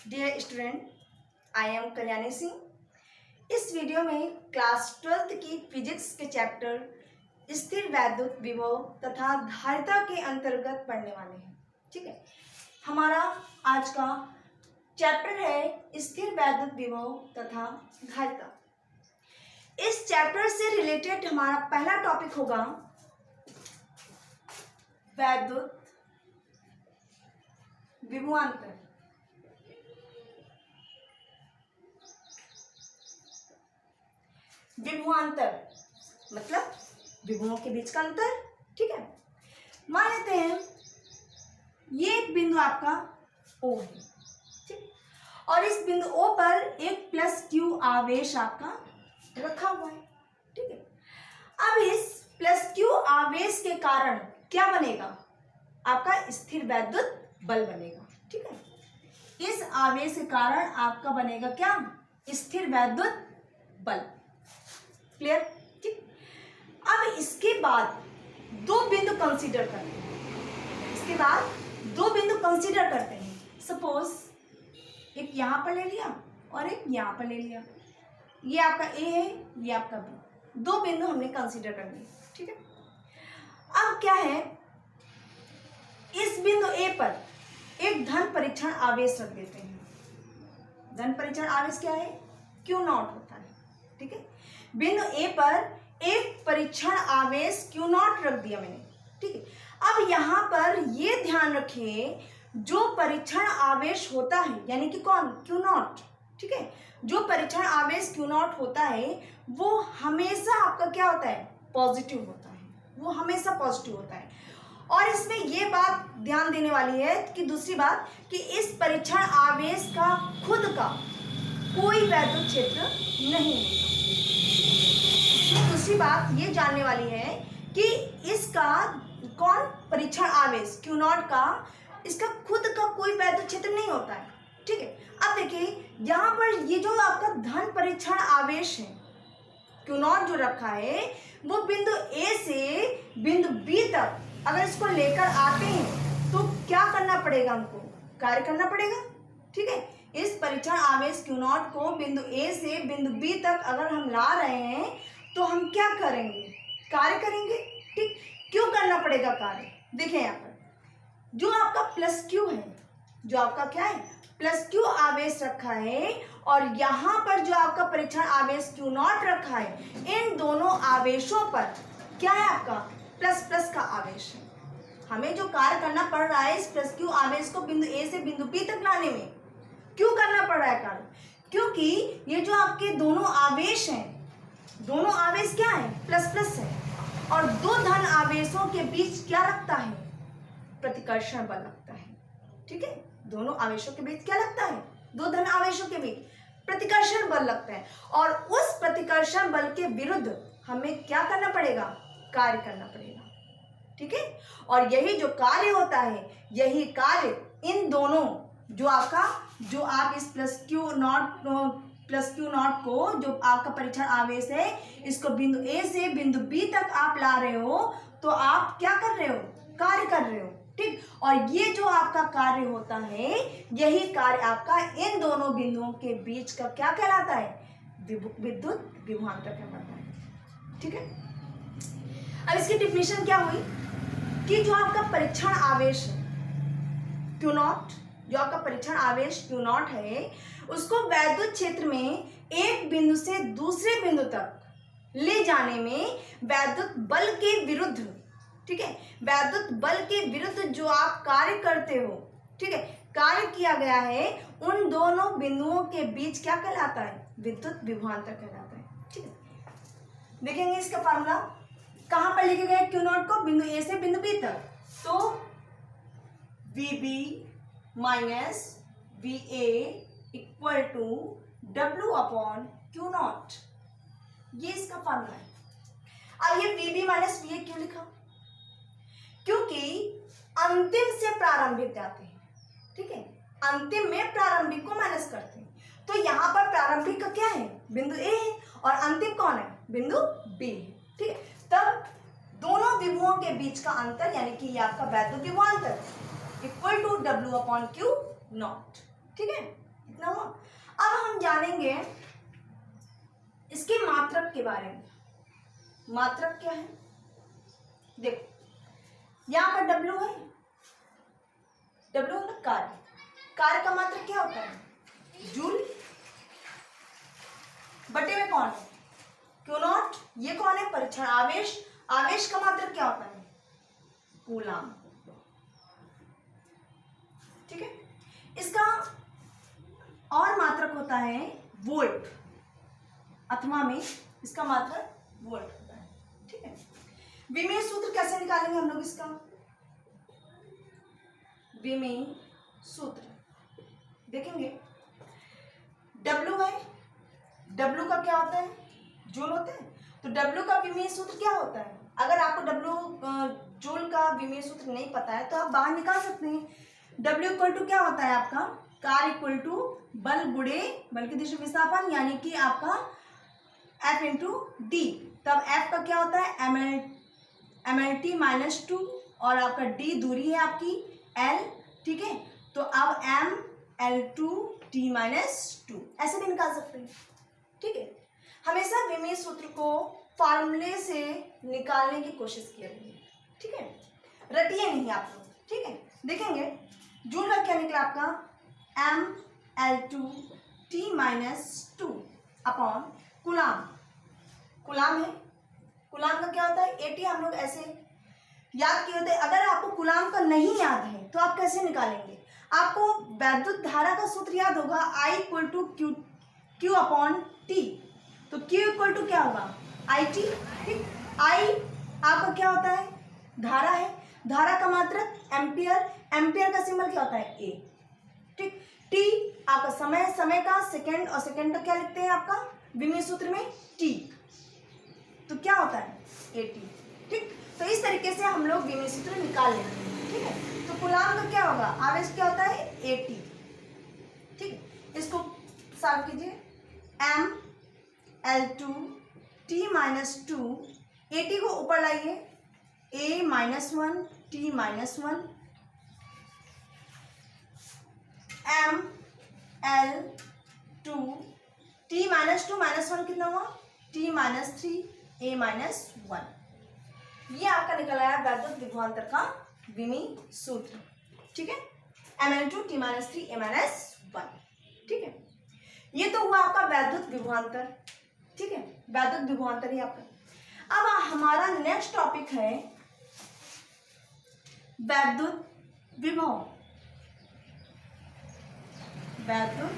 Dear student, I am Kalyani Singh. इस video में class 12th की फिजिक्स के चैप्टर स्थिर वैद्युत विभव तथा धारिता के अंतर्गत पढ़ने वाले हैं। ठीक है, हमारा आज का चैप्टर है स्थिर वैद्युत विभव तथा धारिता। इस चैप्टर से रिलेटेड हमारा पहला टॉपिक होगा वैद्युत विभवांतर। विभवांतर मतलब विभवों के बीच का अंतर। ठीक है, मान लेते हैं ये एक बिंदु आपका O है। ठीक, और इस बिंदु O पर एक प्लस Q आवेश आपका रखा हुआ है। ठीक है, अब इस प्लस Q आवेश के कारण क्या बनेगा? आपका स्थिर वैद्युत बल बनेगा। ठीक है, इस आवेश के कारण आपका बनेगा क्या? स्थिर वैद्युत बल। क्लियर? ठीक, अब इसके बाद दो बिंदु कंसीडर करते हैं। इसके बाद दो बिंदु कंसीडर करते हैं। सपोज एक यहां पर ले लिया और एक यहां पर ले लिया। ये आपका A है, ये आपका B। दो बिंदु हमने कंसीडर कर लिए। ठीक है, अब क्या है, इस बिंदु A पर एक धन परीक्षण आवेश रख देते हैं। धन परीक्षण आवेश क्या है? Q0 होता है। ठीक है, बिंदु A पर एक परीक्षण आवेश Q0 रख दिया मैंने। ठीक है, अब यहां पर ये ध्यान रखिए, जो परीक्षण आवेश होता है यानी कि कौन? Q0। ठीक है, जो परीक्षण आवेश Q0 होता है वो हमेशा आपका क्या होता है? पॉजिटिव होता है। वो हमेशा पॉजिटिव होता है। और इसमें ये बात ध्यान देने वाली है कि दूसरी बात कि इस परीक्षण आवेश का खुद का कोई वैद्युत क्षेत्र नहीं होता। दूसरी बात ये जानने वाली है कि इसका कौन परीक्षण आवेश Q0 का, इसका खुद का कोई वैद्युत क्षेत्र नहीं होता है। ठीक है, अब देखिए यहाँ पर ये जो आपका धन परीक्षण आवेश है Q0 जो रखा है वो बिंदु A से बिंदु B तक अगर इसको लेकर आते हैं तो क्या करना पड़ेगा? हमको कार्य करना पड़ेगा। ठीक है, इस परीक्षण आवेश Q0 को बिंदु A से बिंदु B तक अगर हम ला रहे हैं तो हम क्या करेंगे? कार्य करेंगे। ठीक, क्यों करना पड़ेगा कार्य? देखिए यहाँ पर जो आपका प्लस Q है, जो आपका क्या है? प्लस Q आवेश रखा है और यहाँ पर जो आपका परीक्षण आवेश Q0 रखा है, इन दोनों आवेशों पर क्या है? आपका प्लस प्लस का आवेश है। हमें जो कार्य करना पड़ रहा है इस प्लस Q आवेश को बिंदु A से बिंदु B तक लाने में, क्यों करना पड़ रहा है कार्य? क्योंकि ये जो आपके दोनों आवेश हैं, दोनों आवेश क्या है? प्लस प्लस है और दो धन आवेशों के बीच क्या लगता है? प्रतिकर्षण बल लगता है। ठीक है, दोनों आवेशों के बीच क्या लगता है? दो धन आवेशों के बीच प्रतिकर्षण बल लगता है और उस प्रतिकर्षण बल के विरुद्ध हमें क्या करना पड़ेगा? कार्य करना पड़ेगा। ठीक है, और यही जो कार्य होता है, यही कार्य इन दोनों जो आप इस प्लस Q0 को जो आपका परीक्षण आवेश है इसको बिंदु A से बिंदु B तक आप ला रहे हो तो आप क्या कर रहे हो? कार्य कर रहे हो। ठीक, और ये जो आपका कार्य होता है यही कार्य आपका इन दोनों बिंदुओं के बीच का क्या कहलाता है? विद्युत विभवांतर कहलाता है। ठीक है, अब इसकी डिफिनेशन क्या हुई कि जो आपका परीक्षण आवेश है Q0, जो आपका परीक्षण आवेश Q0 है उसको वैद्युत क्षेत्र में एक बिंदु से दूसरे बिंदु तक ले जाने में वैद्युत बल के विरुद्ध, ठीक है, वैद्युत बल के विरुद्ध जो आप कार्य करते हो, ठीक है, कार्य किया गया है, उन दोनों बिंदुओं के बीच क्या कहलाता है? विद्युत विभवांतर कहलाता है। ठीक है, देखेंगे इसका फार्मूला कहां पर लिखे गए? Q0 को बिंदु A से बिंदु B तक, तो VB minus VA equal to W/Q0, ये इसका फार्मूला है। अब ये VB माइनस VA क्यों लिखा? क्योंकि अंतिम से प्रारंभिक जाते हैं। ठीक है, अंतिम में प्रारंभिक को माइनस करते हैं, तो यहां पर प्रारंभिक का क्या है? बिंदु A है और अंतिम कौन है? बिंदु B है। ठीक है, तब दोनों विभवों के बीच का अंतर यानी कि ये आपका वैद्युत विभवांतर इक्वल टू W/Q0। ठीक है, इतना हुआ। अब हम जानेंगे इसके मात्रक के बारे में। मात्रक क्या है, देखो यहां पर W है, W मतलब कार्य, कार्य का मात्रक क्या होता है, जूल, बटे में कौन है, क्यू नॉट। ये कौन है, परीक्षण आवेश, आवेश का मात्रक क्या होता है, कूलाम। ठीक है, इसका और मात्रक होता है वोल्ट, अथवा में इसका मात्रक वोल्ट होता है। ठीक है, विमेय सूत्र कैसे निकालेंगे हम लोग इसका, विमेय सूत्र देखेंगे, W है, W का क्या होता है, जूल होता है, तो W का विमेय सूत्र क्या होता है। अगर आपको W जूल का विमेय सूत्र नहीं पता है तो आप बाहर निकाल सकते हैं। W इक्वल टू क्या होता है आपका, कार्य इक्वल टू बल गुणे बल की दिशा विस्थापन, यानी कि आपका F इंटू डी। तब F का क्या होता है, MLT माइनस 2, और आपका D दूरी है आपकी L। ठीक है, तो अब ML2T माइनस 2 ऐसे भी निकाल सकते हैं। ठीक है, हमेशा विमेय सूत्र को फार्मूले से निकालने की कोशिश कीजिए। ठीक है, रटिए नहीं आप लोग। ठीक है, देखेंगे जूल का क्या निकला आपका, ML2T minus 2 upon coulomb. Coulomb है, कूलाम का क्या होता है, AT। हम लोग ऐसे याद किए होते। अगर आपको कूलाम का नहीं याद है तो आप कैसे निकालेंगे, आपको वैद्युत धारा का सूत्र याद होगा, I equal to Q upon T. तो Q इक्वल टू क्या होगा, IT। ठीक, I आपका क्या होता है, धारा है, धारा का मात्रक एम्पियर, एम्पियर का सिंबल क्या होता है, A। ठीक, T आपका समय, समय का सेकंड, और सेकंड का क्या लिखते हैं आपका विमेय सूत्र में, T। तो क्या होता है, AT। ठीक, तो इस तरीके से हम लोग विमेय सूत्र निकाल लेते हैं। ठीक है, तो कूलाम का क्या होगा, आवेश क्या होता है, AT। ठीक, इसको सॉल्व कीजिए, ML2T माइनस 2, AT को ऊपर लाइए, A minus 1 T minus 1, ML2T minus 2 minus 1 कितना हुआ, T माइनस 3 A माइनस 1। ये आपका निकल आया वैद्युत विभवांतर का विमेय सूत्र। ठीक है, ML2T माइनस 3 A माइनस 1। ठीक है, ये तो हुआ आपका वैद्युत विभवांतर। ठीक है, वैद्युत विभवांतर ही आपका। अब हमारा नेक्स्ट टॉपिक है वैद्युत विभव। वैद्युत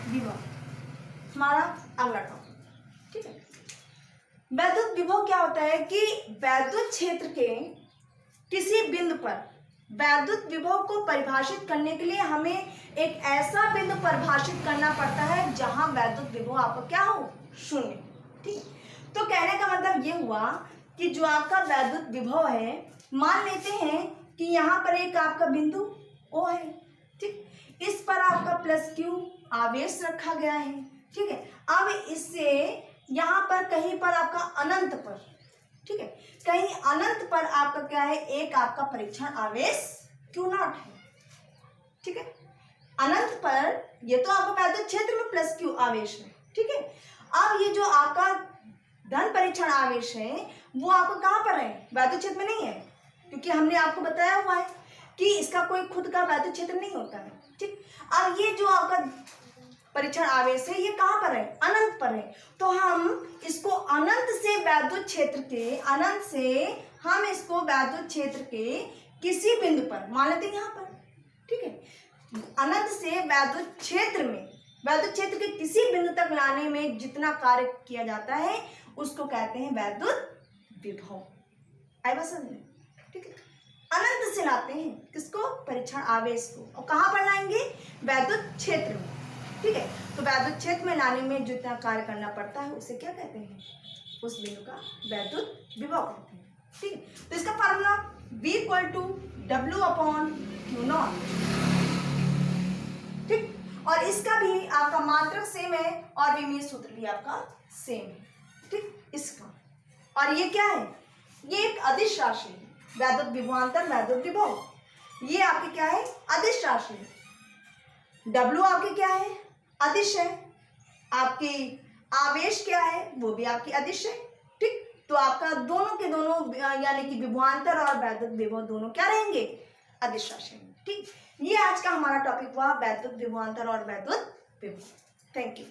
विभव हमारा अगला टॉपिक। ठीक है, वैद्युत विभव क्या होता है कि वैद्युत क्षेत्र के किसी बिंदु पर वैद्युत विभव को परिभाषित करने के लिए हमें एक ऐसा बिंदु परिभाषित करना पड़ता है जहां वैद्युत विभव आपका क्या हो, शून्य। ठीक, तो कहने का मतलब ये हुआ कि जो आपका वैद्युत विभव है, मान लेते हैं कि यहाँ पर एक आपका बिंदु O है। ठीक, इस पर आपका प्लस Q आवेश रखा गया है। ठीक है, अब इससे यहाँ पर कहीं पर आपका अनंत पर, ठीक है, कहीं अनंत पर आपका क्या है, एक आपका परीक्षण आवेश Q नॉट है। ठीक है, अनंत पर ये तो आपका वैद्युत क्षेत्र में प्लस Q आवेश है। ठीक है, अब ये जो आपका धन परीक्षण आवेश है वो आपका कहाँ पर है, वैद्युत क्षेत्र में नहीं है, क्योंकि हमने आपको बताया हुआ है कि इसका कोई खुद का वैद्युत क्षेत्र नहीं होता है। ठीक, अब ये जो आपका परीक्षण आवेश है ये कहाँ पर है, अनंत पर है। तो हम इसको अनंत से वैद्युत क्षेत्र के, अनंत से हम इसको वैद्युत क्षेत्र के किसी बिंदु पर मान लेते हैं यहाँ पर। ठीक है, अनंत से वैद्युत क्षेत्र में, वैद्युत क्षेत्र के किसी बिंदु तक लाने में जितना कार्य किया जाता है उसको कहते हैं वैद्युत विभव। आई बात समझ में? ठीक है, अनंत से लाते हैं किसको, परीक्षण आवेश को, और कहाँ पर लाएंगे, वैद्युत क्षेत्र में। ठीक है, तो वैद्युत क्षेत्र में लाने में जितना कार्य करना पड़ता है उसे क्या कहते हैं, उस बिंदु का वैद्युत विभव कहते हैं। ठीक है, तो इसका formula V equal to W upon Q naught. ठीक, और इसका भी आपका मात्रक सेम है और विमेय सूत्र भी आपका सेम है। ठीक, इसका, और ये क्या है, ये एक अदिश राशि है, वैद्युत विभवांतर वैद्युत विभव, ये आपके क्या है, अदिश राशि है। W आपके क्या है, अदिश है, आपकी आवेश क्या है वो भी आपकी अदिश है। ठीक, तो आपका दोनों के दोनों यानी कि विभवांतर और वैद्युत विभव दोनों क्या रहेंगे, अदिश राशि। ठीक, ये आज का हमारा टॉपिक हुआ वैद्युत विभवांतर और वैद्युत विभव। Thank you.